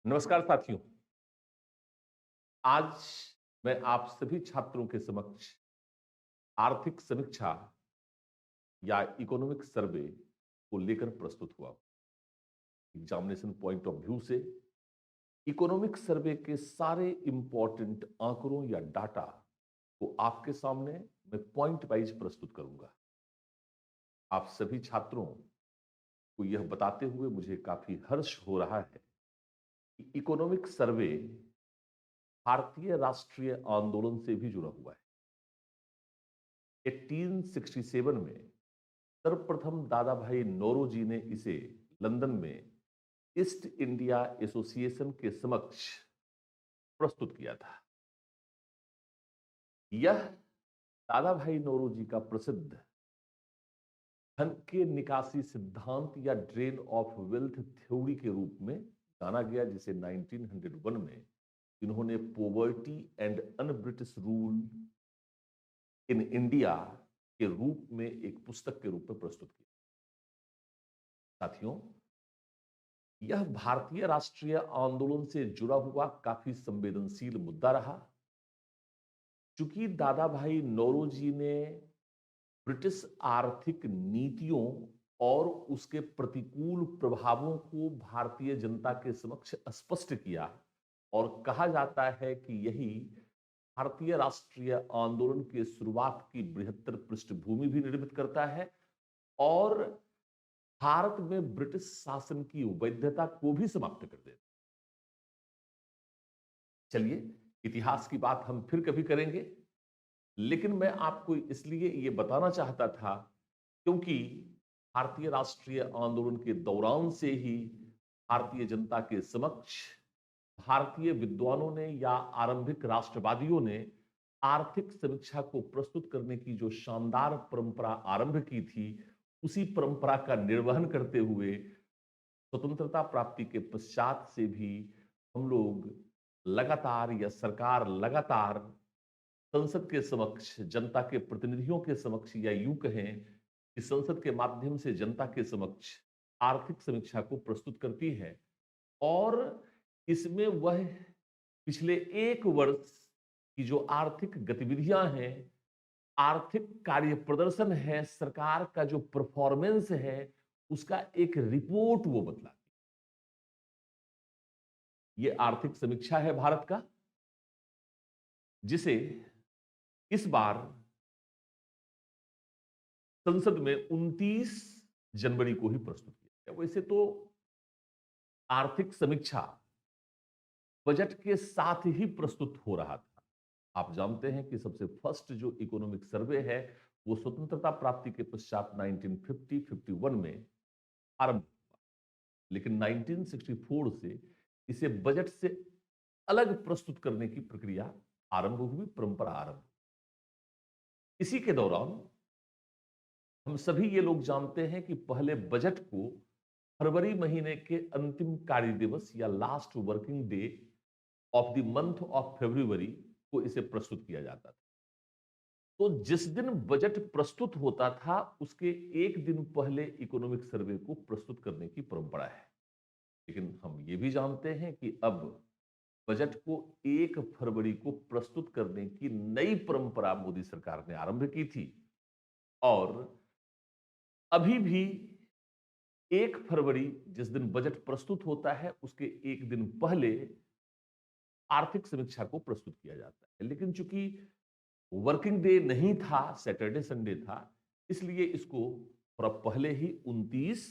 नमस्कार साथियों। आज मैं आप सभी छात्रों के समक्ष आर्थिक समीक्षा या इकोनॉमिक सर्वे को लेकर प्रस्तुत हुआ हूं। एग्जामिनेशन पॉइंट ऑफ व्यू से इकोनॉमिक सर्वे के सारे इंपॉर्टेंट आंकड़ों या डाटा को आपके सामने मैं पॉइंट वाइज प्रस्तुत करूंगा। आप सभी छात्रों को यह बताते हुए मुझे काफी हर्ष हो रहा है कि इकोनॉमिक सर्वे भारतीय राष्ट्रीय आंदोलन से भी जुड़ा हुआ है। 1867 में सर्वप्रथम दादा भाई नौरोजी ने इसे लंदन में ईस्ट इंडिया एसोसिएशन के समक्ष प्रस्तुत किया था। यह दादा भाई नौरोजी का प्रसिद्ध धन के निकासी सिद्धांत या ड्रेन ऑफ वेल्थ थ्योरी के रूप में जाना गया, जिसे 1901 में इन्होंने poverty and un British rule in India के रूप में एक पुस्तक के रूप में प्रस्तुत किया। साथियों, यह भारतीय राष्ट्रीय आंदोलन से जुड़ा हुआ काफी संवेदनशील मुद्दा रहा। चूंकि दादा भाई नौरोजी ने ब्रिटिश आर्थिक नीतियों और उसके प्रतिकूल प्रभावों को भारतीय जनता के समक्ष स्पष्ट किया, और कहा जाता है कि यही भारतीय राष्ट्रीय आंदोलन की शुरुआत की बृहत्तर पृष्ठभूमि भी निर्मित करता है और भारत में ब्रिटिश शासन की वैधता को भी समाप्त कर देता। चलिए, इतिहास की बात हम फिर कभी करेंगे, लेकिन मैं आपको इसलिए ये बताना चाहता था क्योंकि भारतीय राष्ट्रीय आंदोलन के दौरान से ही भारतीय जनता के समक्ष भारतीय विद्वानों ने या आरंभिक राष्ट्रवादियों ने आर्थिक समीक्षा को प्रस्तुत करने की जो शानदार परंपरा आरंभ की थी, उसी परंपरा का निर्वहन करते हुए स्वतंत्रता प्राप्ति के पश्चात से भी हम लोग लगातार या सरकार लगातार संसद के समक्ष, जनता के प्रतिनिधियों के समक्ष, या यूं कहें कि संसद के माध्यम से जनता के समक्ष आर्थिक समीक्षा को प्रस्तुत करती है। और इसमें वह पिछले एक वर्ष की जो आर्थिक गतिविधियां हैं, आर्थिक कार्य प्रदर्शन है, सरकार का जो परफॉर्मेंस है, उसका एक रिपोर्ट वो बतलाती है। ये आर्थिक समीक्षा है भारत का, जिसे इस बार संसद में 29 जनवरी को ही प्रस्तुत किया गया। वैसे तो आर्थिक समीक्षा बजट के साथ ही प्रस्तुत हो रहा था। आप जानते हैं कि सबसे फर्स्ट जो इकोनॉमिक सर्वे है वो स्वतंत्रता प्राप्ति के पश्चात 1950-51 में आरंभ हुआ, लेकिन 1964 से इसे बजट से अलग प्रस्तुत करने की प्रक्रिया आरंभ हुई, परंपरा आरंभ हुई। इसी के दौरान हम सभी ये लोग जानते हैं कि पहले बजट को फरवरी महीने के अंतिम कार्य दिवस या last working day of the month of February को इसे प्रस्तुत किया जाता था। तो जिस दिन बजट प्रस्तुत होता था उसके एक दिन पहले इकोनॉमिक सर्वे को प्रस्तुत करने की परंपरा है। लेकिन हम ये भी जानते हैं कि अब बजट को 1 फरवरी को प्रस्तुत करने की नई परंपरा मोदी सरकार ने आरंभ की थी, और अभी भी 1 फरवरी जिस दिन बजट प्रस्तुत होता है उसके एक दिन पहले आर्थिक समीक्षा को प्रस्तुत किया जाता है। लेकिन चूंकि वर्किंग डे नहीं था, सैटरडे संडे था, इसलिए इसको थोड़ा पहले ही 29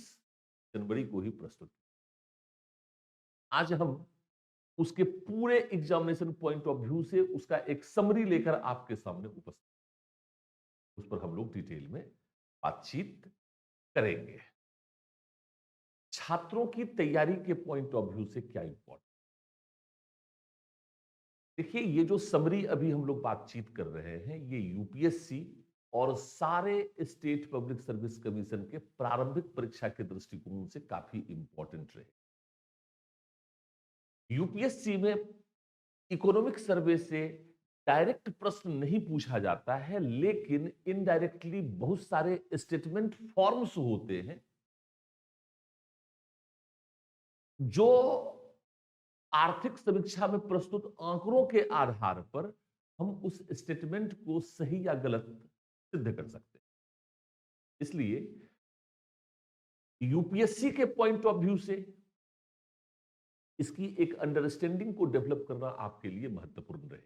जनवरी को ही प्रस्तुत किया। आज हम उसके पूरे एग्जामिनेशन पॉइंट ऑफ व्यू से उसका एक समरी लेकर आपके सामने उपस्थित, उस पर हम लोग डिटेल में बातचीत करेंगे। छात्रों की तैयारी के पॉइंट ऑफ व्यू से क्या इंपॉर्टेंट, देखिए, ये जो समरी अभी हम लोग बातचीत कर रहे हैं ये यूपीएससी और सारे स्टेट पब्लिक सर्विस कमीशन के प्रारंभिक परीक्षा के दृष्टिकोण से काफी इंपॉर्टेंट रहे। यूपीएससी में इकोनॉमिक सर्वे से डायरेक्ट प्रश्न नहीं पूछा जाता है, लेकिन इनडायरेक्टली बहुत सारे स्टेटमेंट फॉर्म्स होते हैं जो आर्थिक समीक्षा में प्रस्तुत आंकड़ों के आधार पर हम उस स्टेटमेंट को सही या गलत सिद्ध कर सकते हैं। इसलिए यूपीएससी के पॉइंट ऑफ व्यू से इसकी एक अंडरस्टैंडिंग को डेवलप करना आपके लिए महत्वपूर्ण रहे।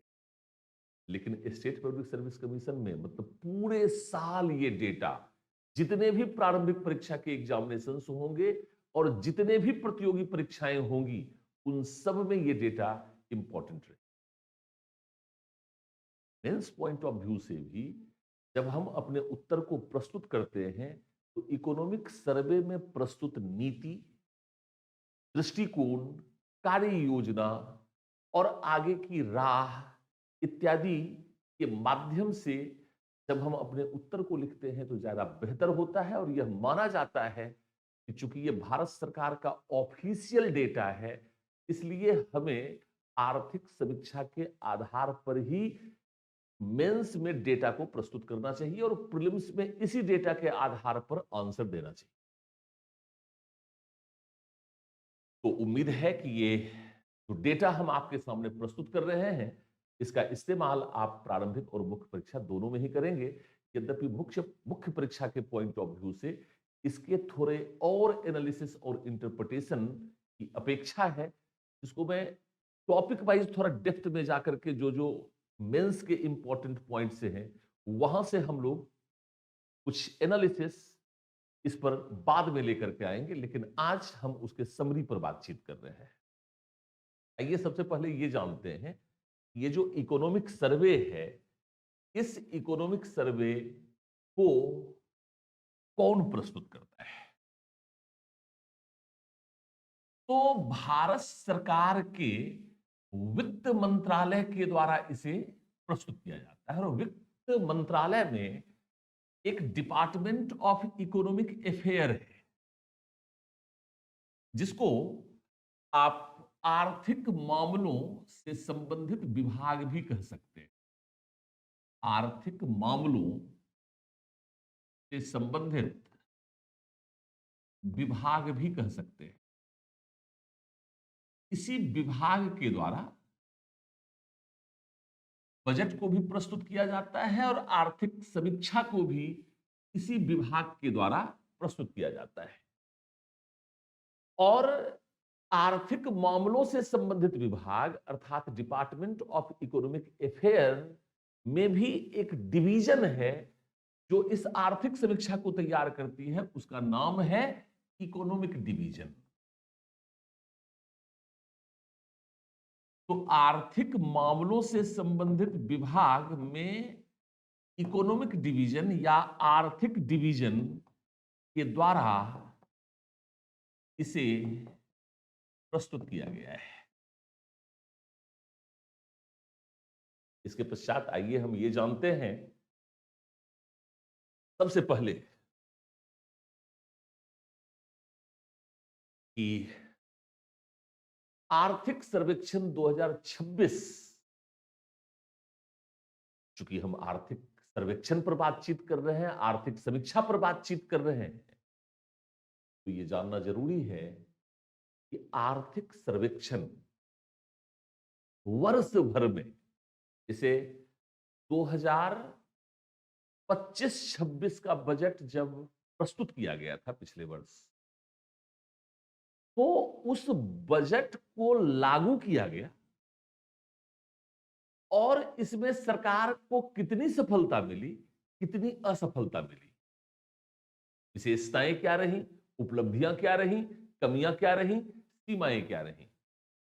लेकिन स्टेट पब्लिक सर्विस कमीशन में मतलब पूरे साल ये डेटा, जितने भी प्रारंभिक परीक्षा के एग्जामिनेशंस होंगे और जितने भी प्रतियोगी परीक्षाएं होंगी, उन सब में ये डेटा इंपॉर्टेंट रहे। मेंस पॉइंट ऑफ व्यू से भी जब हम अपने उत्तर को प्रस्तुत करते हैं तो इकोनॉमिक सर्वे में प्रस्तुत नीति, दृष्टिकोण, कार्य योजना और आगे की राह इत्यादि के माध्यम से जब हम अपने उत्तर को लिखते हैं तो ज्यादा बेहतर होता है। और यह माना जाता है कि चूंकि यह भारत सरकार का ऑफिशियल डेटा है, इसलिए हमें आर्थिक समीक्षा के आधार पर ही मेंस में डेटा को प्रस्तुत करना चाहिए और प्रीलिम्स में इसी डेटा के आधार पर आंसर देना चाहिए। तो उम्मीद है कि ये जो डेटा हम आपके सामने प्रस्तुत कर रहे हैं, इसका इस्तेमाल आप प्रारंभिक और मुख्य परीक्षा दोनों में ही करेंगे। यद्यपि मुख्य परीक्षा के पॉइंट ऑफ व्यू से इसके थोड़े और एनालिसिस और इंटरप्रिटेशन की अपेक्षा है, जिसको मैं टॉपिक वाइज थोड़ा डेप्थ में जाकर के जो जो मेंस के इंपॉर्टेंट पॉइंट से हैं, वहां से हम लोग कुछ एनालिसिस इस पर बाद में लेकर के आएंगे। लेकिन आज हम उसके समरी पर बातचीत कर रहे हैं। आइए सबसे पहले ये जानते हैं, ये जो इकोनॉमिक सर्वे है, इस इकोनॉमिक सर्वे को कौन प्रस्तुत करता है? तो भारत सरकार के वित्त मंत्रालय के द्वारा इसे प्रस्तुत किया जाता है। और वित्त मंत्रालय में एक डिपार्टमेंट ऑफ इकोनॉमिक अफेयर है, जिसको आप आर्थिक मामलों से संबंधित विभाग भी कह सकते हैं। आर्थिक मामलों से संबंधित विभाग भी कह सकते हैं। इसी विभाग के द्वारा बजट को भी प्रस्तुत किया जाता है और आर्थिक समीक्षा को भी इसी विभाग के द्वारा प्रस्तुत किया जाता है। और आर्थिक मामलों से संबंधित विभाग अर्थात डिपार्टमेंट ऑफ इकोनॉमिक अफेयर में भी एक डिवीजन है जो इस आर्थिक समीक्षा को तैयार करती है। उसका नाम है इकोनॉमिक डिवीजन। तो आर्थिक मामलों से संबंधित विभाग में इकोनॉमिक डिवीजन या आर्थिक डिवीजन के द्वारा इसे प्रस्तुत किया गया है। इसके पश्चात आइए हम ये जानते हैं, सबसे पहले कि आर्थिक सर्वेक्षण 2026, चूंकि हम आर्थिक सर्वेक्षण पर बातचीत कर रहे हैं, आर्थिक समीक्षा पर बातचीत कर रहे हैं, तो ये जानना जरूरी है कि आर्थिक सर्वेक्षण वर्ष भर में, जैसे 2025-26 का बजट जब प्रस्तुत किया गया था पिछले वर्ष, तो उस बजट को लागू किया गया और इसमें सरकार को कितनी सफलता मिली, कितनी असफलता मिली, विशेषताएं क्या रही, उपलब्धियां क्या रही, कमियां क्या रही, सीमाएं क्या रही,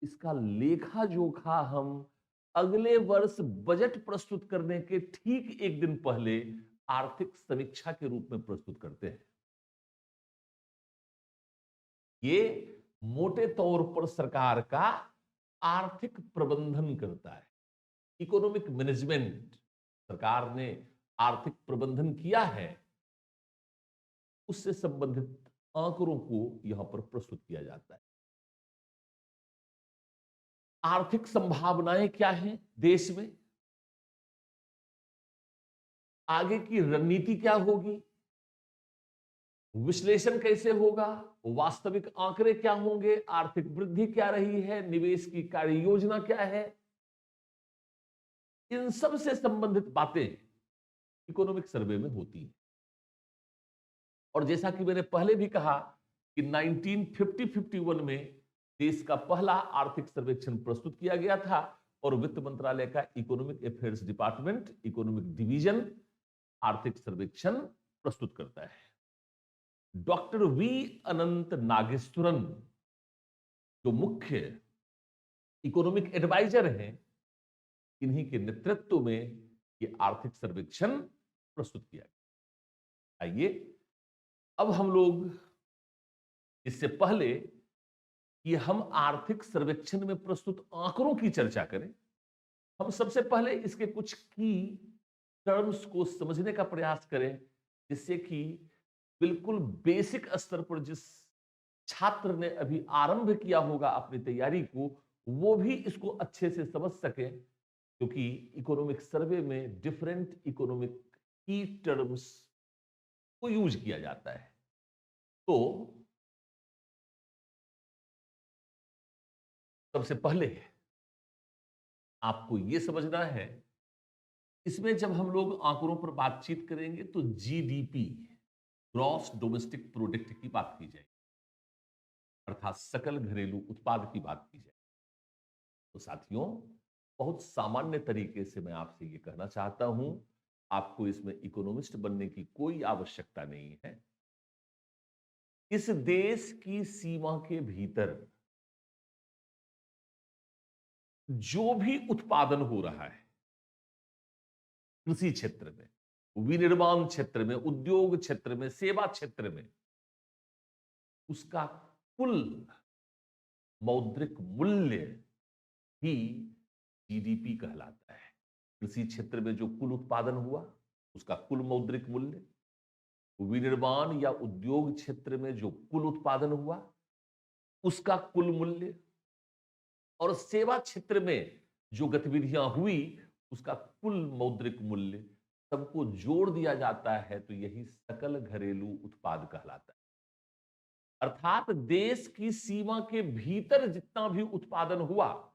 इसका लेखा जोखा हम अगले वर्ष बजट प्रस्तुत करने के ठीक एक दिन पहले आर्थिक समीक्षा के रूप में प्रस्तुत करते हैं। ये मोटे तौर पर सरकार का आर्थिक प्रबंधन करता है। इकोनॉमिक मैनेजमेंट, सरकार ने आर्थिक प्रबंधन किया है, उससे संबंधित आंकड़ों को यहां पर प्रस्तुत किया जाता है। आर्थिक संभावनाएं क्या हैं देश में, आगे की रणनीति क्या होगी, विश्लेषण कैसे होगा, वास्तविक आंकड़े क्या होंगे, आर्थिक वृद्धि क्या रही है, निवेश की कार्य योजना क्या है, इन सब से संबंधित बातें इकोनॉमिक सर्वे में होती हैं। और जैसा कि मैंने पहले भी कहा कि 1950-51 में देश का पहला आर्थिक सर्वेक्षण प्रस्तुत किया गया था और वित्त मंत्रालय का economic affairs department, economic division आर्थिक सर्वेक्षण प्रस्तुत करता है। डॉक्टर वी अनंत नागेश्वरन जो मुख्य इकोनॉमिक एडवाइजर हैं, इन्हीं के नेतृत्व में ये आर्थिक सर्वेक्षण प्रस्तुत किया गया। आइए अब हम लोग इससे पहले कि हम आर्थिक सर्वेक्षण में प्रस्तुत आंकड़ों की चर्चा करें, हम सबसे पहले इसके कुछ की टर्म्स को समझने का प्रयास करें, जिससे कि बिल्कुल बेसिक स्तर पर जिस छात्र ने अभी आरंभ किया होगा अपनी तैयारी को, वो भी इसको अच्छे से समझ सके, क्योंकि इकोनॉमिक सर्वे में डिफरेंट इकोनॉमिक की टर्म्स को यूज किया जाता है। तो सबसे पहले आपको यह समझना है, इसमें जब हम लोग आंकड़ों पर बातचीत करेंगे तो जीडीपी, ग्रॉस डोमेस्टिक प्रोडक्ट की बात की जाएगी, अर्थात सकल घरेलू उत्पाद की बात की जाए। तो साथियों, बहुत सामान्य तरीके से मैं आपसे यह कहना चाहता हूं, आपको इसमें इकोनॉमिस्ट बनने की कोई आवश्यकता नहीं है। इस देश की सीमा के भीतर जो भी उत्पादन हो रहा है, कृषि क्षेत्र में, विनिर्माण क्षेत्र में, उद्योग क्षेत्र में, सेवा क्षेत्र में, उसका कुल मौद्रिक मूल्य ही जीडीपी कहलाता है। कृषि क्षेत्र में जो कुल उत्पादन हुआ, उसका कुल मौद्रिक मूल्य, विनिर्माण या उद्योग क्षेत्र में जो कुल उत्पादन हुआ, उसका कुल मूल्य, और सेवा क्षेत्र में जो गतिविधियां हुई, उसका कुल मौद्रिक मूल्य, सबको जोड़ दिया जाता है तो यही सकल घरेलू उत्पाद कहलाता है। अर्थात देश की सीमा के भीतर जितना भी उत्पादन हुआ,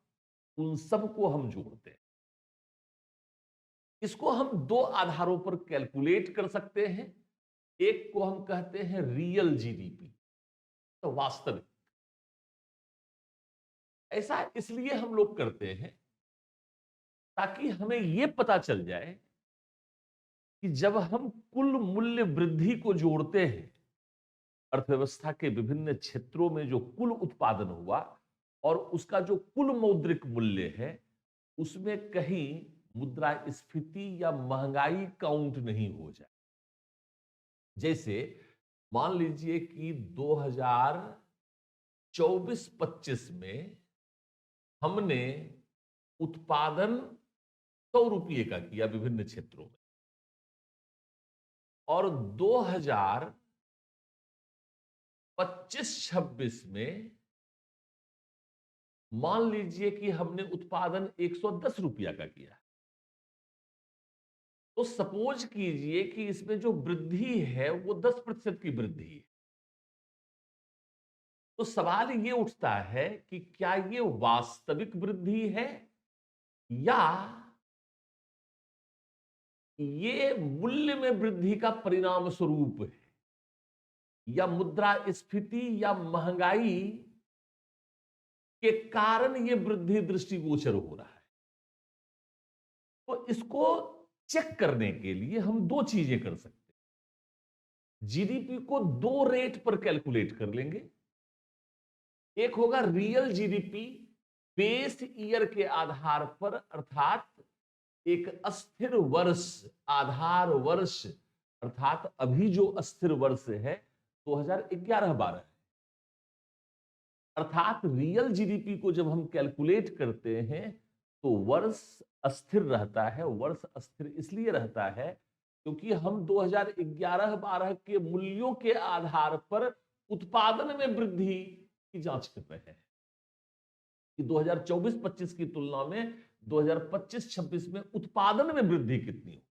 उन सबको हम जोड़ते हैं। इसको हम दो आधारों पर कैलकुलेट कर सकते हैं। एक को हम कहते हैं रियल जीडीपी, तो वास्तविक। ऐसा इसलिए हम लोग करते हैं ताकि हमें यह पता चल जाए कि जब हम कुल मूल्य वृद्धि को जोड़ते हैं, अर्थव्यवस्था के विभिन्न क्षेत्रों में जो कुल उत्पादन हुआ और उसका जो कुल मौद्रिक मूल्य है, उसमें कहीं मुद्रास्फीति या महंगाई काउंट नहीं हो जाए। जैसे मान लीजिए कि 2024-25 में हमने उत्पादन 100 रुपये का किया विभिन्न क्षेत्रों में, और 2025-26 में मान लीजिए कि हमने उत्पादन 110 रुपया का किया। तो सपोज कीजिए कि इसमें जो वृद्धि है वो 10% की वृद्धि है। तो सवाल ये उठता है कि क्या ये वास्तविक वृद्धि है या ये मूल्य में वृद्धि का परिणाम स्वरूप है, या मुद्रास्फीति या महंगाई के कारण ये वृद्धि दृष्टिगोचर हो रहा है। तो इसको चेक करने के लिए हम दो चीजें कर सकते हैं। जीडीपी को दो रेट पर कैलकुलेट कर लेंगे। एक होगा रियल जीडीपी बेस ईयर के आधार पर, अर्थात एक अस्थिर वर्ष, आधार वर्ष, अर्थात अभी जो अस्थिर वर्ष है 2011-12 है। अर्थात रियल जीडीपी को जब हम कैलकुलेट करते हैं तो वर्ष अस्थिर रहता है। वर्ष अस्थिर इसलिए रहता है क्योंकि हम 2011-12 के मूल्यों के आधार पर उत्पादन में वृद्धि की जांच कर रहे हैं कि 2024-25 की तुलना में 2025-26 में उत्पादन में वृद्धि कितनी हो।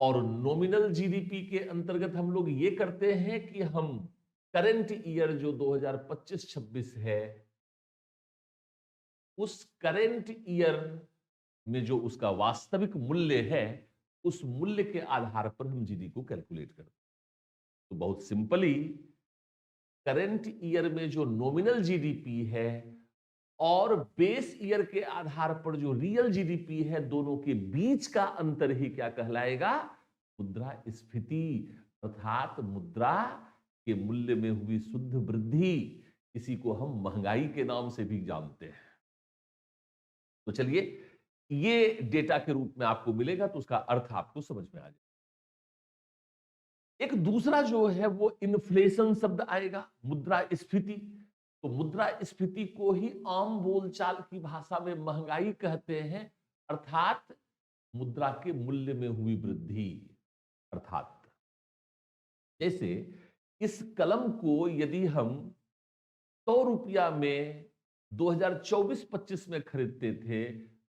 और नॉमिनल जीडीपी के अंतर्गत हम लोग ये करते हैं कि हम करंट ईयर जो 2025-26 है, उस करंट ईयर में जो उसका वास्तविक मूल्य है, उस मूल्य के आधार पर हम जीडी को कैलकुलेट करते हैं। तो बहुत सिंपली करंट ईयर में जो नॉमिनल जीडीपी है और बेस ईयर के आधार पर जो रियल जीडीपी है, दोनों के बीच का अंतर ही क्या कहलाएगा? मुद्रास्फीति। अर्थात मुद्रा के मूल्य में हुई शुद्ध वृद्धि, इसी को हम महंगाई के नाम से भी जानते हैं। तो चलिए, ये डेटा के रूप में आपको मिलेगा तो उसका अर्थ आपको समझ में आ जाएगा। एक दूसरा जो है वो इन्फ्लेशन शब्द आएगा, मुद्रास्फीति। तो मुद्रास्फीति को ही आम बोलचाल की भाषा में महंगाई कहते हैं, अर्थात मुद्रा के मूल्य में हुई वृद्धि। अर्थात जैसे इस कलम को यदि हम 100 रुपया में 2024-25 में खरीदते थे,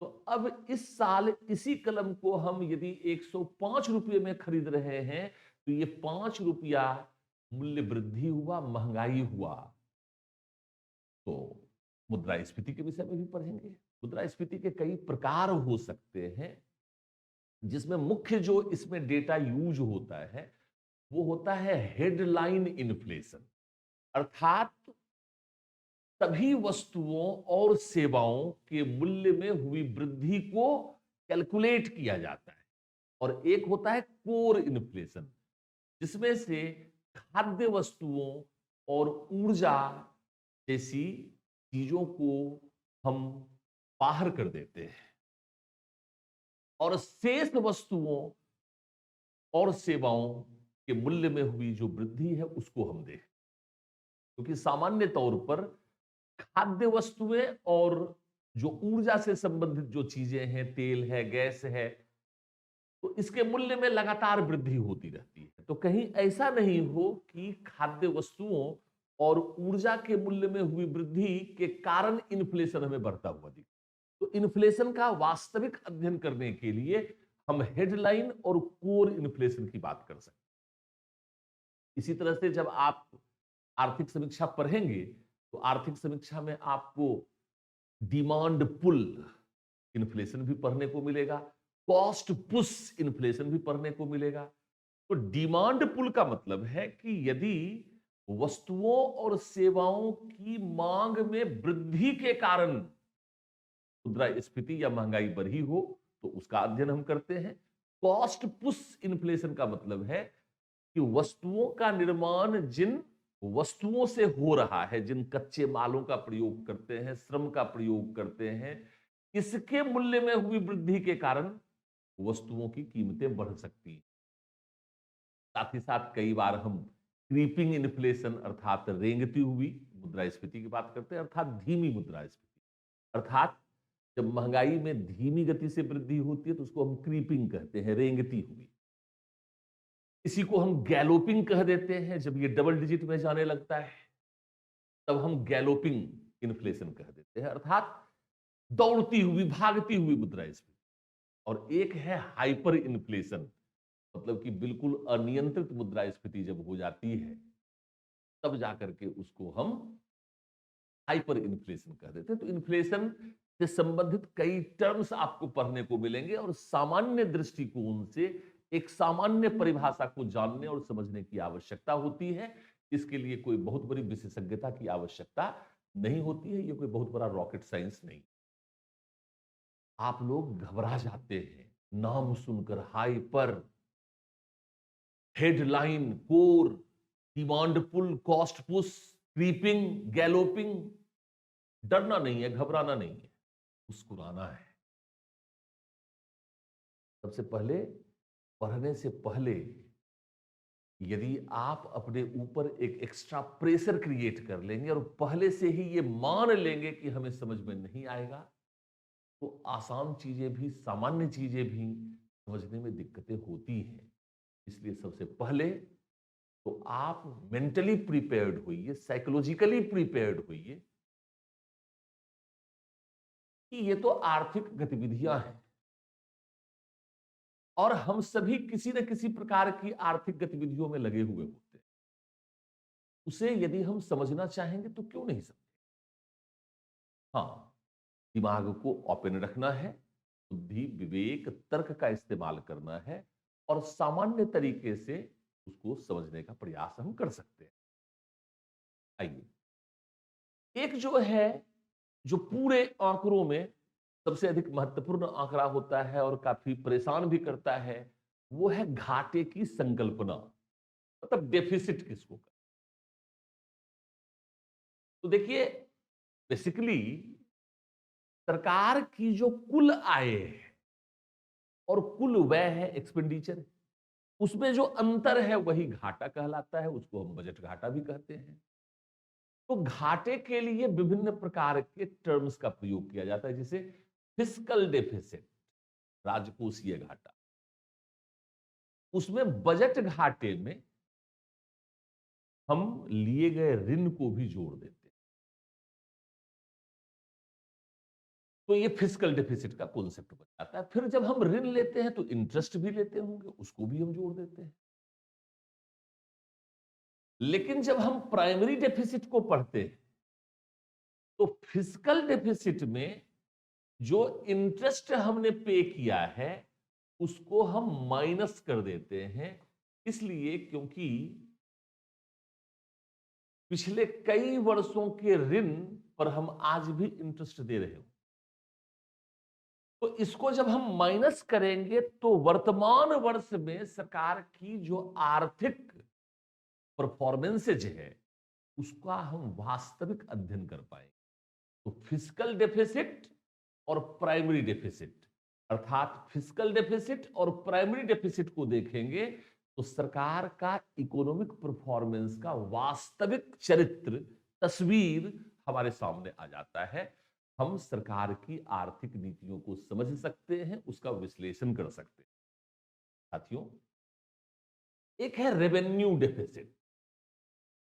तो अब इस साल इसी कलम को हम यदि 105 रुपये में खरीद रहे हैं, तो ये 5 रुपया मूल्य वृद्धि हुआ, महंगाई हुआ। तो मुद्रास्फीति के विषय में भी पढ़ेंगे। मुद्रास्फीति के कई प्रकार हो सकते हैं, जिसमें मुख्य जो इसमें डेटा यूज होता है वो होता है हेडलाइन इन्फ्लेशन। अर्थात सभी वस्तुओं और सेवाओं के मूल्य में हुई वृद्धि को कैलकुलेट किया जाता है। और एक होता है कोर इन्फ्लेशन, जिसमें से खाद्य वस्तुओं और ऊर्जा जैसी चीजों को हम बाहर कर देते हैं और शेष वस्तुओं और सेवाओं के मूल्य में हुई जो वृद्धि है उसको हम देखें। क्योंकि सामान्य तौर पर खाद्य वस्तुएं और जो ऊर्जा से संबंधित जो चीजें हैं, तेल है, गैस है, तो इसके मूल्य में लगातार वृद्धि होती रहती है। तो कहीं ऐसा नहीं हो कि खाद्य वस्तुओं और ऊर्जा के मूल्य में हुई वृद्धि के कारण इन्फ्लेशन हमें बढ़ता हुआ दिखे। तो इन्फ्लेशन का वास्तविक अध्ययन करने के लिए हम हेडलाइन और कोर इन्फ्लेशन की बात कर सकते हैं। इसी तरह से जब आप आर्थिक समीक्षा पढ़ेंगे तो आर्थिक समीक्षा में आपको डिमांड पुल इन्फ्लेशन भी पढ़ने को मिलेगा, कॉस्ट पुश इन्फ्लेशन भी पढ़ने को मिलेगा। तो डिमांड पुल का मतलब है कि यदि वस्तुओं और सेवाओं की मांग में वृद्धि के कारण मुद्रास्फीति या महंगाई बढ़ी हो तो उसका अध्ययन हम करते हैं। कॉस्ट पुश इन्फ्लेशन का मतलब है कि वस्तुओं का निर्माण जिन वस्तुओं से हो रहा है, जिन कच्चे मालों का प्रयोग करते हैं, श्रम का प्रयोग करते हैं, इसके मूल्य में हुई वृद्धि के कारण वस्तुओं की कीमतें बढ़ सकती हैं। साथ ही साथ कई बार हम क्रीपिंग इन्फ्लेशन अर्थात रेंगती हुई मुद्रास्फीति की बात करते हैं, अर्थात धीमी मुद्रास्फीति। अर्थात जब महंगाई में धीमी गति से वृद्धि होती है तो उसको हम क्रीपिंग कहते हैं, रेंगती हुई। इसी को हम गैलोपिंग कह देते हैं। जब ये डबल डिजिट में जाने लगता है तब हम गैलोपिंग इन्फ्लेशन कह देते हैं, अर्थात दौड़ती हुई, भागती हुई मुद्रास्फीति। और एक है हाइपर इन्फ्लेशन, मतलब कि बिल्कुल अनियंत्रित मुद्रास्फीति जब हो जाती है तब जाकर के उसको हम हाइपर इन्फ्लेशन कह देते हैं। तो इन्फ्लेशन से संबंधित कई टर्म्स आपको पढ़ने को मिलेंगे और सामान्य दृष्टिकोण से एक सामान्य परिभाषा को जानने और समझने की आवश्यकता होती है। इसके लिए कोई बहुत बड़ी विशेषज्ञता की आवश्यकता नहीं होती है, ये कोई बहुत बड़ा रॉकेट साइंस नहीं। आप लोग घबरा जाते हैं नाम सुनकर, hyper, headline, core, demand pull, cost push, creeping, galloping. डरना नहीं है, घबराना नहीं है, मुस्कुराना है। सबसे पहले पढ़ने से पहले यदि आप अपने ऊपर एक एक्स्ट्रा प्रेशर क्रिएट कर लेंगे और पहले से ही ये मान लेंगे कि हमें समझ में नहीं आएगा, तो आसान चीजें भी, सामान्य चीजें भी समझने में दिक्कतें होती हैं। इसलिए सबसे पहले तो आप मेंटली प्रिपेयर्ड होइए, साइकोलॉजिकली प्रिपेयर्ड होइए कि ये तो आर्थिक गतिविधियां हैं। और हम सभी किसी न किसी प्रकार की आर्थिक गतिविधियों में लगे हुए होते हैं। उसे यदि हम समझना चाहेंगे तो क्यों नहीं समझे? हाँ, दिमाग को ओपन रखना है, बुद्धि, विवेक, तर्क का इस्तेमाल करना है और सामान्य तरीके से उसको समझने का प्रयास हम कर सकते हैं। आइए, एक जो है, जो पूरे आंकड़ों में सबसे अधिक महत्वपूर्ण आंकड़ा होता है और काफी परेशान भी करता है, वो है घाटे की संकल्पना, मतलब डेफिसिट किसको कहते हैं। तो देखिए, बेसिकली सरकार की जो कुल आय है और कुल व्यय है, एक्सपेंडिचर, उसमें जो अंतर है वही घाटा कहलाता है, उसको हम बजट घाटा भी कहते हैं। तो घाटे के लिए विभिन्न प्रकार के टर्म्स का प्रयोग किया जाता है, जैसे फिस्कल डेफिसिट, राजकोषीय घाटा। उसमें बजट घाटे में हम लिए गए ऋण को भी जोड़ देते हैं। तो ये फिस्कल डेफिसिट का कॉन्सेप्ट बन जाता है। फिर जब हम ऋण लेते हैं तो इंटरेस्ट भी लेते होंगे, उसको भी हम जोड़ देते हैं। लेकिन जब हम प्राइमरी डेफिसिट को पढ़ते हैं तो फिस्कल डेफिसिट में जो इंटरेस्ट हमने पे किया है उसको हम माइनस कर देते हैं, इसलिए क्योंकि पिछले कई वर्षों के ऋण पर हम आज भी इंटरेस्ट दे रहे हो। तो इसको जब हम माइनस करेंगे तो वर्तमान वर्ष में सरकार की जो आर्थिक परफॉर्मेंसेज है उसका हम वास्तविक अध्ययन कर पाएंगे। तो फिस्कल डेफिसिट और प्राइमरी डेफिसिट, अर्थात फिस्कल डेफिसिट और प्राइमरी डेफिसिट को देखेंगे तो सरकार का इकोनॉमिक परफॉर्मेंस का वास्तविक चरित्र, तस्वीर हमारे सामने आ जाता है। हम सरकार की आर्थिक नीतियों को समझ सकते हैं, उसका विश्लेषण कर सकते हैं। साथियों, एक है रेवेन्यू डेफिसिट।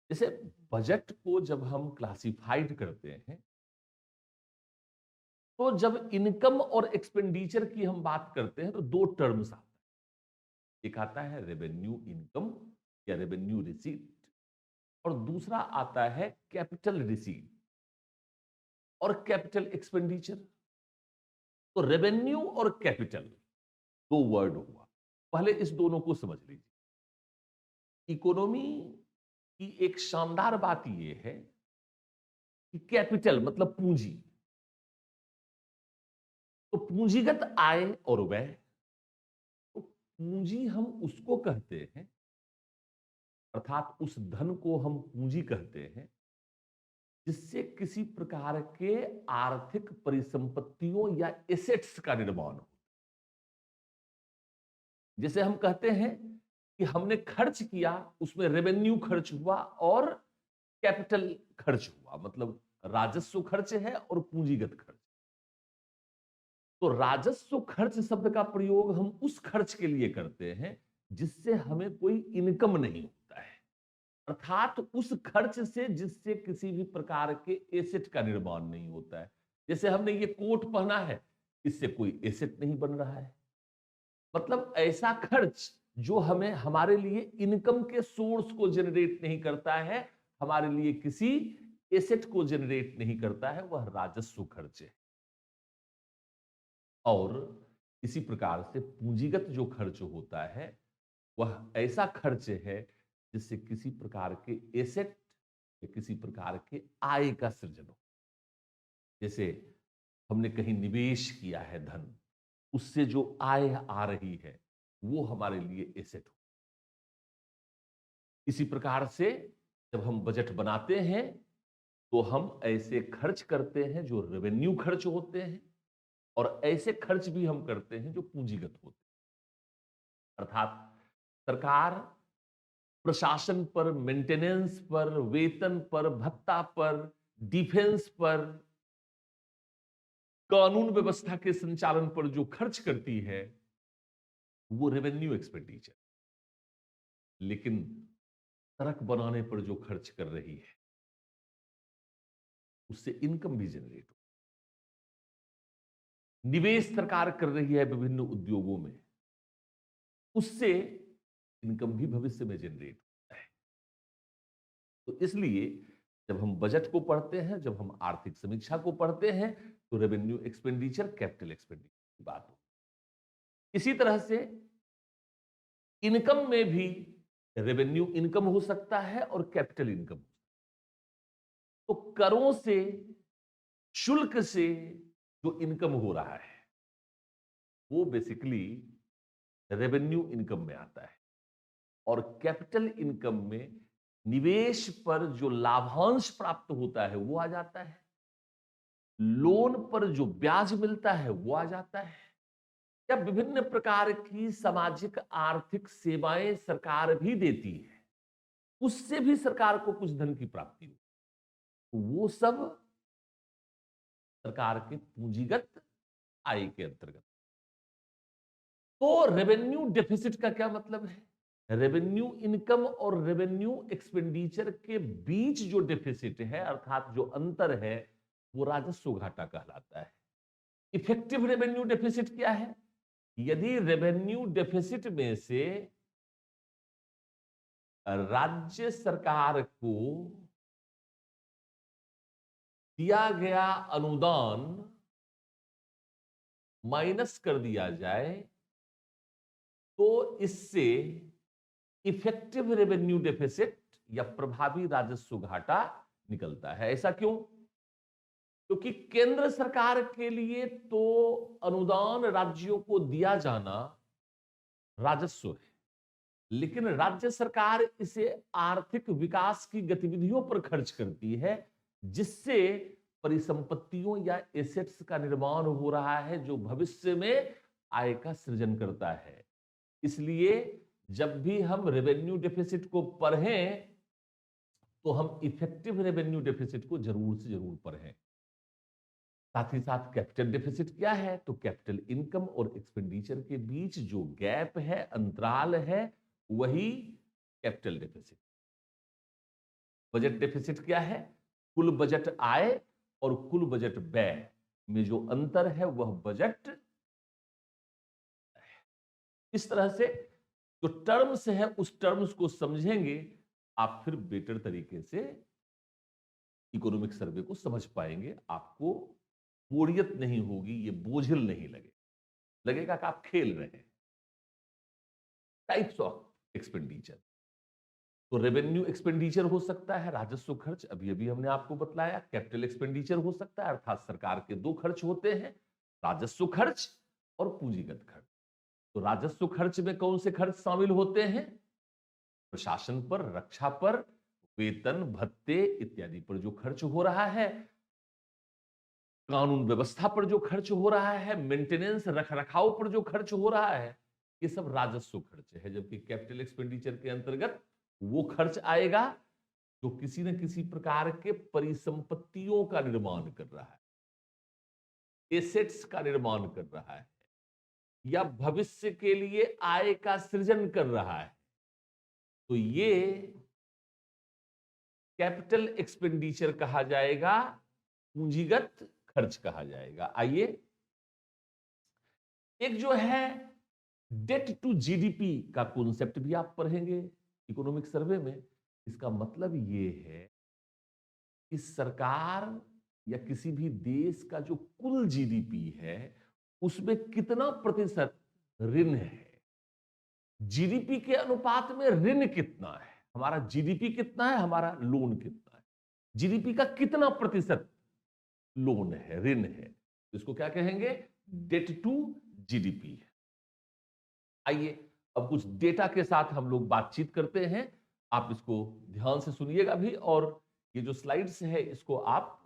जैसे बजट को जब हम क्लासिफाइड करते हैं तो जब इनकम और एक्सपेंडिचर की हम बात करते हैं तो दो टर्म्स आते हैं। एक आता है रेवेन्यू इनकम या रेवेन्यू रिसीट, और दूसरा आता है कैपिटल रिसीट और कैपिटल एक्सपेंडिचर। तो रेवेन्यू और कैपिटल दो वर्ड हुआ। पहले इस दोनों को समझ लीजिए। इकोनॉमी की एक शानदार बात यह है कि कैपिटल मतलब पूंजी, तो पूंजीगत आय और व्यय। तो पूंजी हम उसको कहते हैं, अर्थात उस धन को हम पूंजी कहते हैं जिससे किसी प्रकार के आर्थिक परिसंपत्तियों या एसेट्स का निर्माण हो। जैसे हम कहते हैं कि हमने खर्च किया, उसमें रेवेन्यू खर्च हुआ और कैपिटल खर्च हुआ, मतलब राजस्व खर्च है और पूंजीगत खर्च। तो राजस्व खर्च शब्द का प्रयोग हम उस खर्च के लिए करते हैं जिससे हमें कोई इनकम नहीं होता है, अर्थात उस खर्च से जिससे किसी भी प्रकार के एसेट का निर्माण नहीं होता है। जैसे हमने ये कोट पहना है, इससे कोई एसेट नहीं बन रहा है। मतलब ऐसा खर्च जो हमें हमारे लिए इनकम के सोर्स को जनरेट नहीं करता है, हमारे लिए किसी एसेट को जनरेट नहीं करता है, वह राजस्व खर्च है। और इसी प्रकार से पूंजीगत जो खर्च होता है वह ऐसा खर्च है जिससे किसी प्रकार के एसेट या किसी प्रकार के आय का सृजन हो। जैसे हमने कहीं निवेश किया है धन, उससे जो आय आ रही है वो हमारे लिए एसेट हो। इसी प्रकार से जब हम बजट बनाते हैं तो हम ऐसे खर्च करते हैं जो रेवेन्यू खर्च होते हैं और ऐसे खर्च भी हम करते हैं जो पूंजीगत होते हैं। अर्थात सरकार प्रशासन पर, मेंटेनेंस पर, वेतन पर, भत्ता पर, डिफेंस पर, कानून व्यवस्था के संचालन पर जो खर्च करती है वो रेवेन्यू एक्सपेंडिचर। लेकिन सड़क बनाने पर जो खर्च कर रही है उससे इनकम भी जनरेट हो। निवेश सरकार कर रही है विभिन्न उद्योगों में, उससे इनकम भी भविष्य में जनरेट होता है। तो इसलिए जब हम बजट को पढ़ते हैं, जब हम आर्थिक समीक्षा को पढ़ते हैं, तो रेवेन्यू एक्सपेंडिचर, कैपिटल एक्सपेंडिचर की बात हो। इसी तरह से इनकम में भी रेवेन्यू इनकम हो सकता है और कैपिटल इनकम। तो करों से, शुल्क से जो इनकम हो रहा है वो बेसिकली रेवेन्यू इनकम में आता है। और कैपिटल इनकम में निवेश पर जो लाभांश प्राप्त होता है वो आ जाता है, लोन पर जो ब्याज मिलता है वो आ जाता है, या विभिन्न प्रकार की सामाजिक आर्थिक सेवाएं सरकार भी देती है, उससे भी सरकार को कुछ धन की प्राप्ति हो। तो वो सब सरकार के पूंजीगत आय के अंतर्गत। तो रेवेन्यू डेफिसिट का क्या मतलब है? रेवेन्यू इनकम और रेवेन्यू एक्सपेंडिचर के बीच जो डेफिसिट है, अर्थात जो अंतर है, वो राजस्व घाटा कहलाता है। इफेक्टिव रेवेन्यू डेफिसिट क्या है? यदि रेवेन्यू डेफिसिट में से राज्य सरकार को दिया गया अनुदान माइनस कर दिया जाए, तो इससे इफेक्टिव रेवेन्यू डेफिसिट या प्रभावी राजस्व घाटा निकलता है। ऐसा क्यों? क्योंकि केंद्र सरकार के लिए तो अनुदान राज्यों को दिया जाना राजस्व है, लेकिन राज्य सरकार इसे आर्थिक विकास की गतिविधियों पर खर्च करती है, जिससे परिसंपत्तियों या एसेट्स का निर्माण हो रहा है, जो भविष्य में आय का सृजन करता है। इसलिए जब भी हम रेवेन्यू डेफिसिट को पढ़ें, तो हम इफेक्टिव रेवेन्यू डेफिसिट को जरूर से जरूर पढ़ें। साथ ही साथ कैपिटल डेफिसिट क्या है? तो कैपिटल इनकम और एक्सपेंडिचर के बीच जो गैप है, अंतराल है, वही कैपिटल डेफिसिट। बजट डेफिसिट क्या है? कुल बजट आय और कुल बजट व्यय में जो अंतर है वह बजट है। इस तरह से जो टर्म्स है, उस टर्म्स को समझेंगे, आप फिर बेटर तरीके से इकोनॉमिक सर्वे को समझ पाएंगे। आपको बोरियत नहीं होगी, ये बोझिल नहीं लगेगा कि आप खेल रहे हैं। टाइप्स ऑफ एक्सपेंडिचर, तो रेवेन्यू एक्सपेंडिचर हो सकता है राजस्व खर्च, अभी अभी हमने आपको बतलाया। कैपिटल एक्सपेंडिचर हो सकता है, अर्थात सरकार के दो खर्च होते हैं, राजस्व खर्च और पूंजीगत खर्च। तो राजस्व खर्च में कौन से खर्च शामिल होते हैं? प्रशासन पर, रक्षा पर, वेतन भत्ते इत्यादि पर जो खर्च हो रहा है, कानून व्यवस्था पर जो खर्च हो रहा है, मेंटेनेंस रख रखाव पर जो खर्च हो रहा है, ये सब राजस्व खर्च है। जबकि कैपिटल एक्सपेंडिचर के अंतर्गत वो खर्च आएगा जो किसी न किसी प्रकार के परिसंपत्तियों का निर्माण कर रहा है, एसेट्स का निर्माण कर रहा है, या भविष्य के लिए आय का सृजन कर रहा है। तो ये कैपिटल एक्सपेंडिचर कहा जाएगा, पूंजीगत खर्च कहा जाएगा। आइए, एक जो है डेट टू जीडीपी का कॉन्सेप्ट भी आप पढ़ेंगे इकोनॉमिक सर्वे में। इसका मतलब ये है कि सरकार या किसी भी देश का जो कुल जीडीपी है, उसमें कितना प्रतिशत ऋण है, जीडीपी के अनुपात में ऋण कितना है। हमारा जीडीपी कितना है, हमारा लोन कितना है, जीडीपी का कितना प्रतिशत लोन है, ऋण है, इसको क्या कहेंगे? डेट टू जीडीपी है। आइए अब कुछ डेटा के साथ हम लोग बातचीत करते हैं, आप इसको ध्यान से सुनिएगा भी, और ये जो स्लाइड्स है इसको आप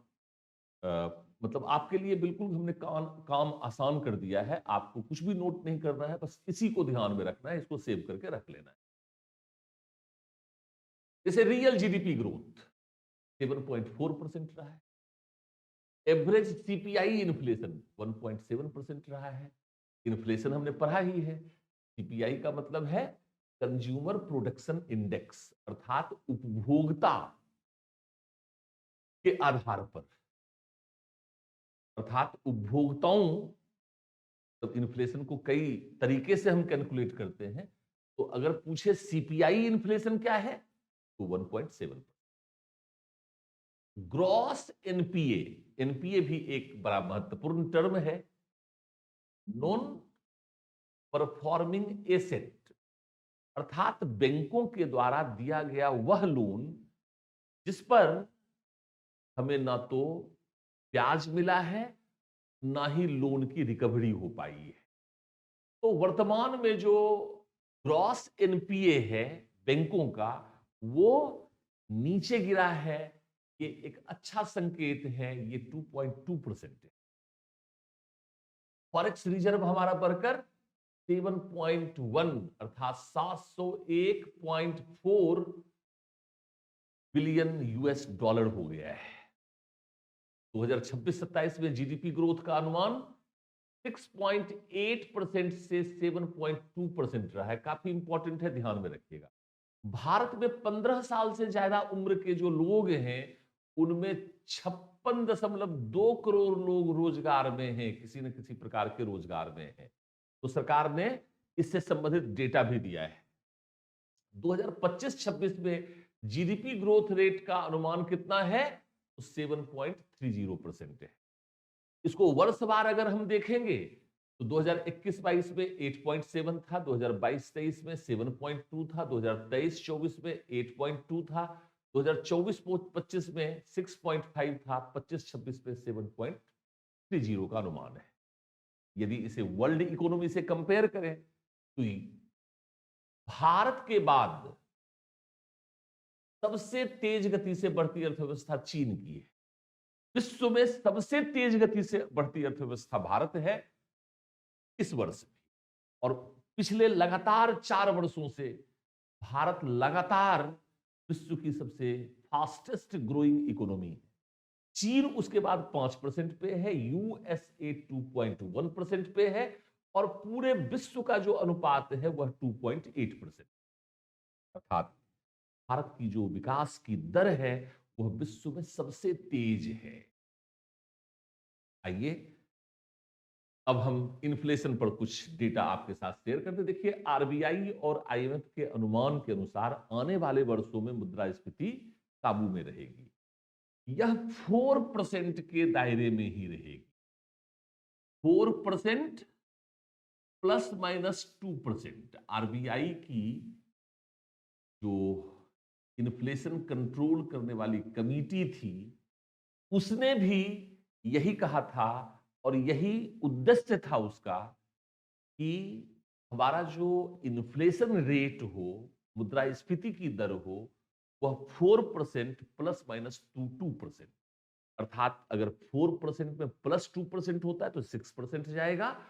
मतलब आपके लिए बिल्कुल हमने काम आसान कर दिया है। आपको कुछ भी नोट नहीं करना है, बस इसी को ध्यान में रखना है, इसको सेव करके रख लेना है। जैसे रियल जीडीपी ग्रोथ 7.4% रहा है, एवरेज सीपीआई इन्फ्लेशन 1.7% रहा है। इन्फ्लेशन हमने पढ़ा ही है। सीपीआई का मतलब है कंज्यूमर प्रोडक्शन इंडेक्स, अर्थात उपभोक्ता के आधार पर, अर्थात उपभोक्ताओं, तो इन्फ्लेशन को कई तरीके से हम कैलकुलेट करते हैं, तो अगर पूछे सीपीआई इन्फ्लेशन क्या है तो 1.7। ग्रॉस एनपीए, एनपीए भी एक बड़ा महत्वपूर्ण टर्म है, नॉन परफॉर्मिंग एसेट, अर्थात बैंकों के द्वारा दिया गया वह लोन जिस पर हमें ना तो ब्याज मिला है ना ही लोन की रिकवरी हो पाई है। तो वर्तमान में जो ग्रॉस एनपीए है बैंकों का, वो नीचे गिरा है। ये एक अच्छा संकेत है, ये 2.2% है। फॉरेक्स रिजर्व हमारा बढ़कर 7.1 अर्थात 701.4 बिलियन यूएस डॉलर हो गया है। 2026-27 में जीडीपी ग्रोथ का अनुमान 6.8% से 7.2% रहा है। काफी इंपॉर्टेंट है, ध्यान में रखिएगा। भारत में 15 साल से ज्यादा उम्र के जो लोग हैं उनमें 56.2 करोड़ लोग रोजगार में हैं, किसी न किसी प्रकार के रोजगार में हैं। तो सरकार ने इससे संबंधित डेटा भी दिया है। 2025-26 में जीडीपी ग्रोथ रेट का अनुमान कितना है तो 7.30% है। इसको वर्षवार अगर हम देखेंगे तो 2021-22 में 8.7 था, 2022-23 में 7.2 था, 2023-24 में 8.2 था, 2024-25 में 6.5 था, 25-26 में 7.30 का अनुमान है। यदि इसे वर्ल्ड इकोनॉमी से कंपेयर करें तो भारत के बाद सबसे तेज गति से बढ़ती अर्थव्यवस्था चीन की है। विश्व में सबसे तेज गति से बढ़ती अर्थव्यवस्था भारत है इस वर्ष भी। और पिछले लगातार 4 वर्षों से भारत लगातार विश्व की सबसे फास्टेस्ट ग्रोइंग इकोनॉमी है। चीन उसके बाद 5% पे है, यूएसए 2.1% पे है और पूरे विश्व का जो अनुपात है वह 2.8%। अर्थात भारत की जो विकास की दर है वह विश्व में सबसे तेज है। आइए अब हम इन्फ्लेशन पर कुछ डेटा आपके साथ शेयर करते। देखिए, आरबीआई और आईएमएफ के अनुमान के अनुसार आने वाले वर्षों में मुद्रास्फीति काबू में रहेगी। यह 4% के दायरे में ही रहेगी। 4% ±2%। आरबीआई की जो इन्फ्लेशन कंट्रोल करने वाली कमिटी थी उसने भी यही कहा था और यही उद्देश्य था उसका कि हमारा जो इन्फ्लेशन रेट हो, मुद्रास्फीति की दर हो, वह 4% ±2%। अर्थात अगर 4% में +2% होता है तो 6% जाएगा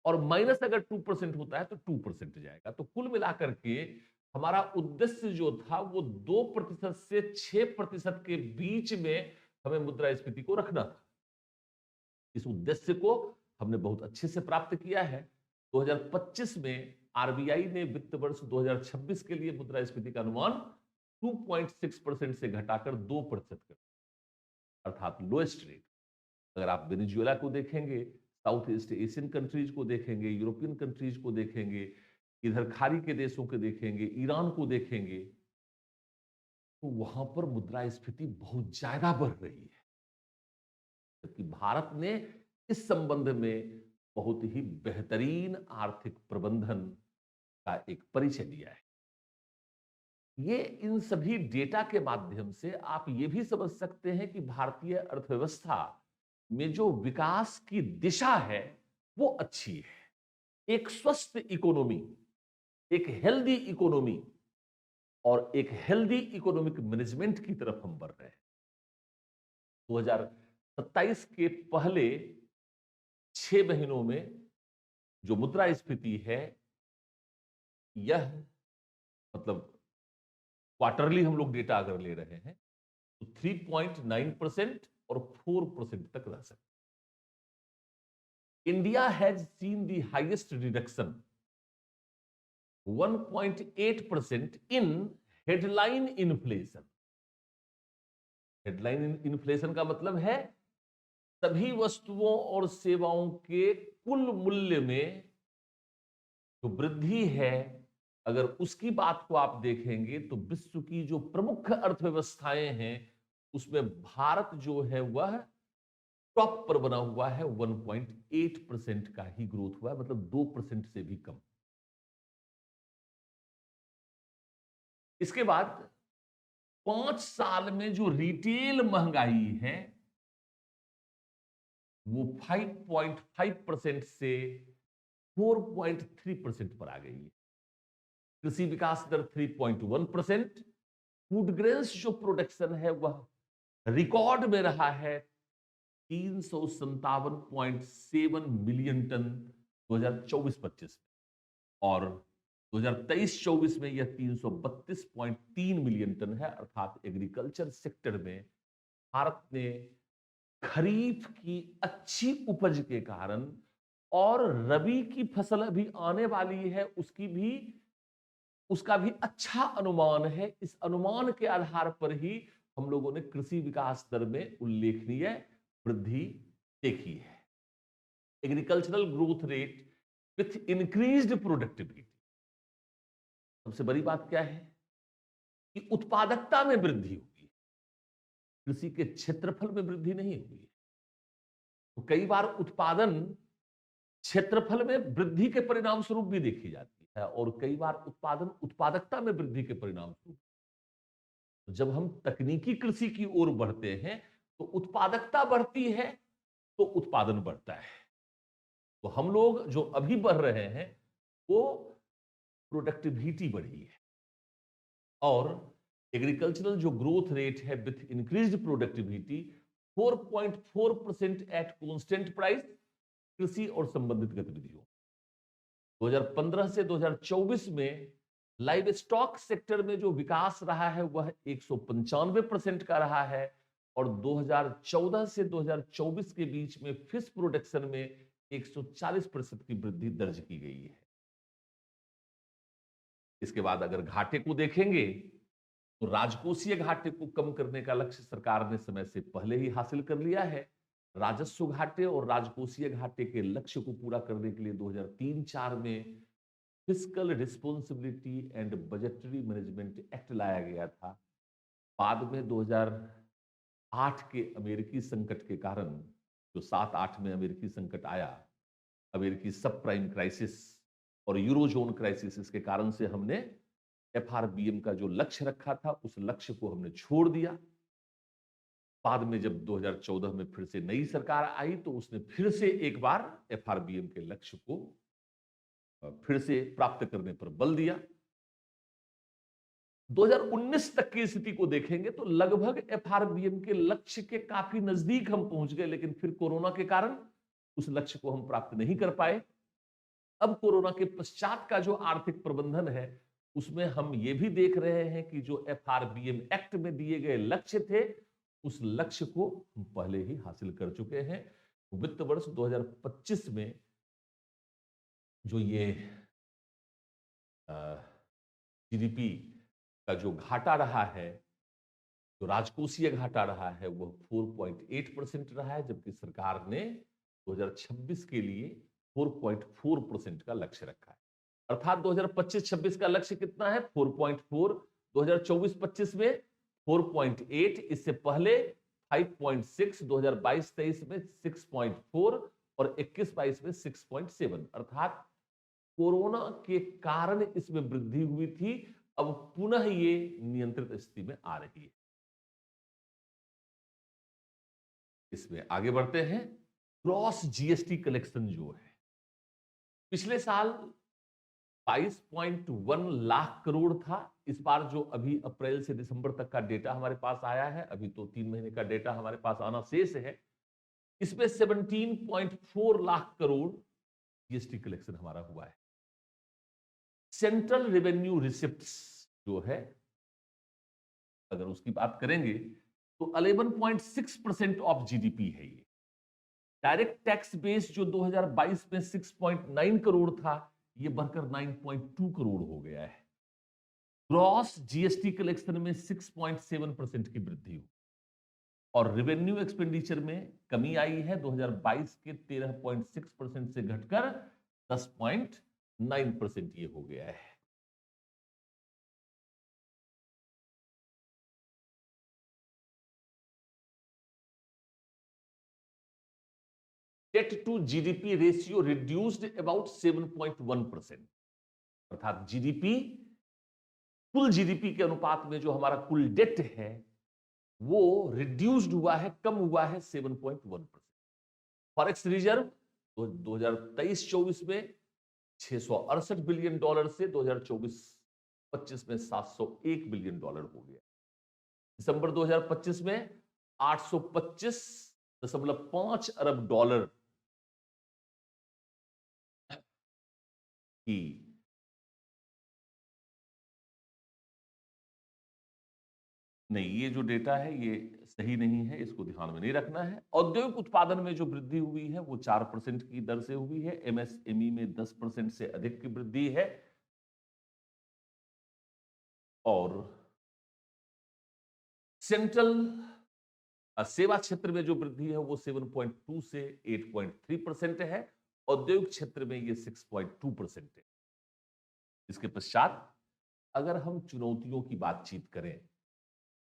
और माइनस अगर 2% होता है तो 2% जाएगा। तो कुल मिलाकर के हमारा उद्देश्य जो था वो 2% से 6% के बीच में हमें मुद्रास्फीति को रखना था। इस उद्देश्य को हमने बहुत अच्छे से प्राप्त किया है। 2025 में आरबीआई ने वित्त वर्ष 2026 के लिए मुद्रास्फीति का अनुमान 2.6% से घटाकर 2% कर, अर्थात लोएस्ट रेट। अगर आप वेनेजुएला को देखेंगे, साउथ ईस्ट एशियन कंट्रीज को देखेंगे, यूरोपियन कंट्रीज को देखेंगे, इधर खाड़ी के देशों को देखेंगे, ईरान को देखेंगे, तो वहां पर मुद्रास्फीति बहुत ज्यादा बढ़ रही है। जबकि भारत ने इस संबंध में बहुत ही बेहतरीन आर्थिक प्रबंधन का एक परिचय दिया है। ये इन सभी डेटा के माध्यम से आप ये भी समझ सकते हैं कि भारतीय अर्थव्यवस्था में जो विकास की दिशा है वो अच्छी है। एक स्वस्थ इकोनॉमी, एक हेल्दी इकोनॉमी और एक हेल्दी इकोनॉमिक मैनेजमेंट की तरफ हम बढ़ रहे हैं। 2027 के पहले 6 महीनों में जो मुद्रास्फीति है, यह मतलब क्वार्टरली हम लोग डेटा अगर ले रहे हैं तो 3.9% और 4% तक रह सकते। India has seen the highest reduction 1.8% in headline inflation. Headline inflation का मतलब है सभी वस्तुओं और सेवाओं के कुल मूल्य में जो वृद्धि है अगर उसकी बात को आप देखेंगे तो विश्व की जो प्रमुख अर्थव्यवस्थाएं हैं उसमें भारत जो है वह टॉप पर बना हुआ है। 1.8% का ही ग्रोथ हुआ है, मतलब 2% से भी कम। इसके बाद 5 साल में जो रिटेल महंगाई है वो 5.5% से 4.3% पर आ गई है। कृषि विकास दर 3.1%। फूड ग्रेन्स जो प्रोडक्शन है वह रिकॉर्ड में रहा है 357.7 मिलियन टन 2024-25 में, और 2023-24 में यह 332.3 मिलियन टन है। अर्थात एग्रीकल्चर सेक्टर में भारत ने खरीफ की अच्छी उपज के कारण और रबी की फसल अभी आने वाली है उसका भी अच्छा अनुमान है। इस अनुमान के आधार पर ही हम लोगों ने कृषि विकास दर में उल्लेखनीय वृद्धि देखी है। Agricultural growth rate with increased productivity. सबसे बड़ी बात क्या है कि उत्पादकता में वृद्धि हुई है, कृषि के क्षेत्रफल में वृद्धि नहीं हुई है। तो कई बार उत्पादन क्षेत्रफल में वृद्धि के परिणाम स्वरूप भी देखी जाती है और कई बार उत्पादन उत्पादकता में वृद्धि के परिणाम स्वरूप। तो जब हम तकनीकी कृषि की ओर बढ़ते हैं तो उत्पादकता बढ़ती है तो उत्पादन बढ़ता है। तो हम लोग जो अभी बढ़ रहे हैं वो प्रोडक्टिविटी बढ़ी है, और एग्रीकल्चरल जो ग्रोथ रेट है with increased productivity 4.4% at constant price कृषि और संबंधित गतिविधियों। 2015 से 2024 में लाइव स्टॉक सेक्टर में जो विकास रहा है वह 195% का रहा है, और 2014 से 2024 के बीच में फिश प्रोडक्शन में 140% की वृद्धि दर्ज की गई है। इसके बाद अगर घाटे को देखेंगे तो राजकोषीय घाटे को कम करने का लक्ष्य सरकार ने समय से पहले ही हासिल कर लिया है। राजस्व घाटे और राजकोषीय घाटे के लक्ष्य को पूरा करने के लिए 2003-4 में fiscal responsibility and budgetary management act लाया गया था। बाद में 2008 के अमेरिकी संकट के कारण, जो 7-8 में अमेरिकी संकट आया, अमेरिकी सब प्राइम क्राइसिस और यूरोजोन क्राइसिस, इसके कारण से हमने एफआरबीएम का जो लक्ष्य रखा था उस लक्ष्य को हमने छोड़ दिया। बाद में जब 2014 में फिर से नई सरकार आई तो उसने फिर से एक बार एफआरबीएम के लक्ष्य को फिर से प्राप्त करने पर बल दिया। 2019 तक की स्थिति को देखेंगे तो लगभग एफआरबीएम के लक्ष्य के काफी नजदीक हम पहुंच गए, लेकिन फिर कोरोना के कारण उस लक्ष्य को हम प्राप्त नहीं कर पाए। अब कोरोना के पश्चात का जो आर्थिक प्रबंधन है उसमें हम ये भी देख रहे हैं कि जो एफआरबीएम एक्ट में दिए गए लक्ष्य थे उस लक्ष्य को हम पहले ही हासिल कर चुके हैं। वित्त वर्ष 2025 में जो ये जीडीपी का जो घाटा रहा है, जो राजकोषीय घाटा रहा है, वह 4.8% रहा है, जबकि सरकार ने 2026 के लिए 4.4% का लक्ष्य रखा है। अर्थात 2025-26 का लक्ष्य कितना है? 4.4। 2024-25 में 4.8, इससे पहले 5.6, 2022-23 में 6.4 और 21-22 में 6.7। अर्थात कोरोना के कारण इसमें वृद्धि हुई थी, अब पुनः ये नियंत्रित स्थिति में आ रही है। इसमें आगे बढ़ते हैं। क्रॉस जीएसटी कलेक्शन जो है पिछले साल 22.1 लाख करोड़ था। इस बार जो अभी अप्रैल से दिसंबर तक का डेटा हमारे पास आया है, अभी तो 3 महीने का डेटा हमारे पास आना शेष है, इसमें 17.4 लाख करोड़ जीएसटी कलेक्शन हमारा हुआ है। सेंट्रल रेवेन्यू रिसिप्ट्स जो है अगर उसकी बात करेंगे तो 11.6% ऑफ जीडीपी है ये। डायरेक्ट टैक्स बेस जो 2022 में 6.9 करोड़ था, ये बढ़कर 9.2 करोड़ हो गया है। ग्रॉस जीएसटी कलेक्शन में 6.7% की वृद्धि हुई और रेवेन्यू एक्सपेंडिचर में कमी आई है। 2022 के 13.6% से घटकर 10.9% ये हो गया है। Debt to GDP ratio reduced about 7.1%। अर्थात जीडीपी, कुल जीडीपी के अनुपात में जो हमारा कुल डेट है वो रिड्यूस्ड हुआ है, कम हुआ है 7.1%। फॉरेक्स रिजर्व तो 2023-24 में $668 बिलियन से 2024-25 में $701 बिलियन हो गया। दिसंबर 2025 में $825.5 अरब की नहीं, ये जो डेटा है ये सही नहीं है, इसको ध्यान में नहीं रखना है। औद्योगिक उत्पादन में जो वृद्धि हुई है वो 4% की दर से हुई है। एमएसएमई में 10% से अधिक की वृद्धि है और सेंट्रल सेवा क्षेत्र में जो वृद्धि है वो 7.2 से 8.3% है। औद्योगिक क्षेत्र में ये 6.2% है। इसके पश्चात अगर हम चुनौतियों की बातचीत करें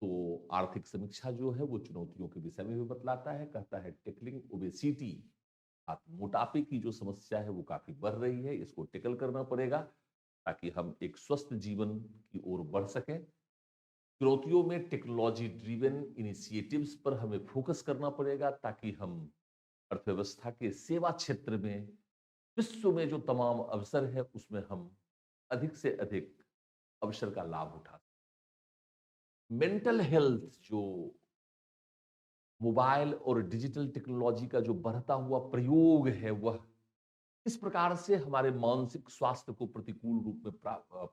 तो आर्थिक समीक्षा जो है वो चुनौतियों के विषय में भी बतलाता है। कहता है टेकलिंग ओबेसिटी, मोटापे की जो समस्या है वो काफी बढ़ रही है, इसको टेकल करना पड़ेगा ताकि हम एक स्वस्थ जीवन की ओर बढ़ सकें। चुनौतियों में टेक्नोलॉजी ड्रिवन इनिशिएटिव्स पर हमें फोकस करना पड़ेगा ताकि हम अर्थव्यवस्था के सेवा क्षेत्र में विश्व में जो तमाम अवसर है उसमें हम अधिक से अधिक अवसर का लाभ उठा सकें। मेंटल हेल्थ, जो मोबाइल और डिजिटल टेक्नोलॉजी का जो बढ़ता हुआ प्रयोग है वह इस प्रकार से हमारे मानसिक स्वास्थ्य को प्रतिकूल रूप में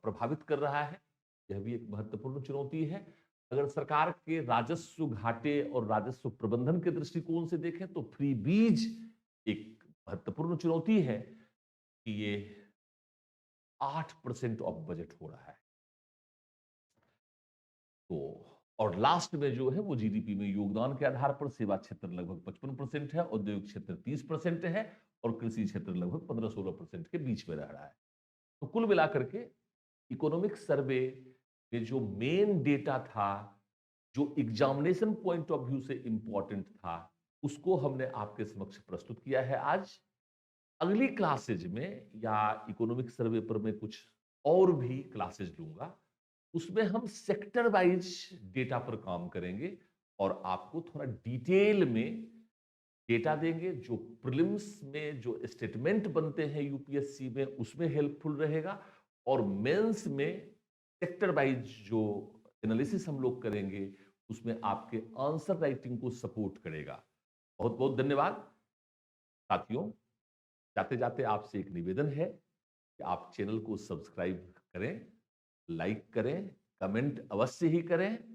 प्रभावित कर रहा है, यह भी एक महत्वपूर्ण चुनौती है। अगर सरकार के राजस्व घाटे और राजस्व प्रबंधन के दृष्टिकोण से देखें तो फ्री बीज एक महत्वपूर्ण चुनौती है कि ये 8% ऑफ बजट हो रहा है। तो और लास्ट में जो है वो जीडीपी में योगदान के आधार पर सेवा क्षेत्र लगभग 55% है, औद्योगिक क्षेत्र 30% है और कृषि क्षेत्र लगभग 15-16% के बीच में रह रहा है। तो कुल मिलाकर के इकोनॉमिक सर्वे में जो मेन डेटा था, जो एग्जामिनेशन पॉइंट ऑफ व्यू से इंपॉर्टेंट था, उसको हमने आपके समक्ष प्रस्तुत किया है आज। अगली क्लासेज में या इकोनॉमिक सर्वे पर मैं कुछ और भी क्लासेज लूंगा, उसमें हम सेक्टर वाइज डेटा पर काम करेंगे और आपको थोड़ा डिटेल में डेटा देंगे जो प्रीलिम्स में जो स्टेटमेंट बनते हैं यूपीएससी में उसमें हेल्पफुल रहेगा और मेंस में सेक्टर वाइज जो एनालिसिस हम लोग करेंगे उसमें आपके आंसर राइटिंग को सपोर्ट करेगा। बहुत बहुत धन्यवाद साथियों। जाते जाते आपसे एक निवेदन है कि आप चैनल को सब्सक्राइब करें, लाइक करें, कमेंट अवश्य ही करें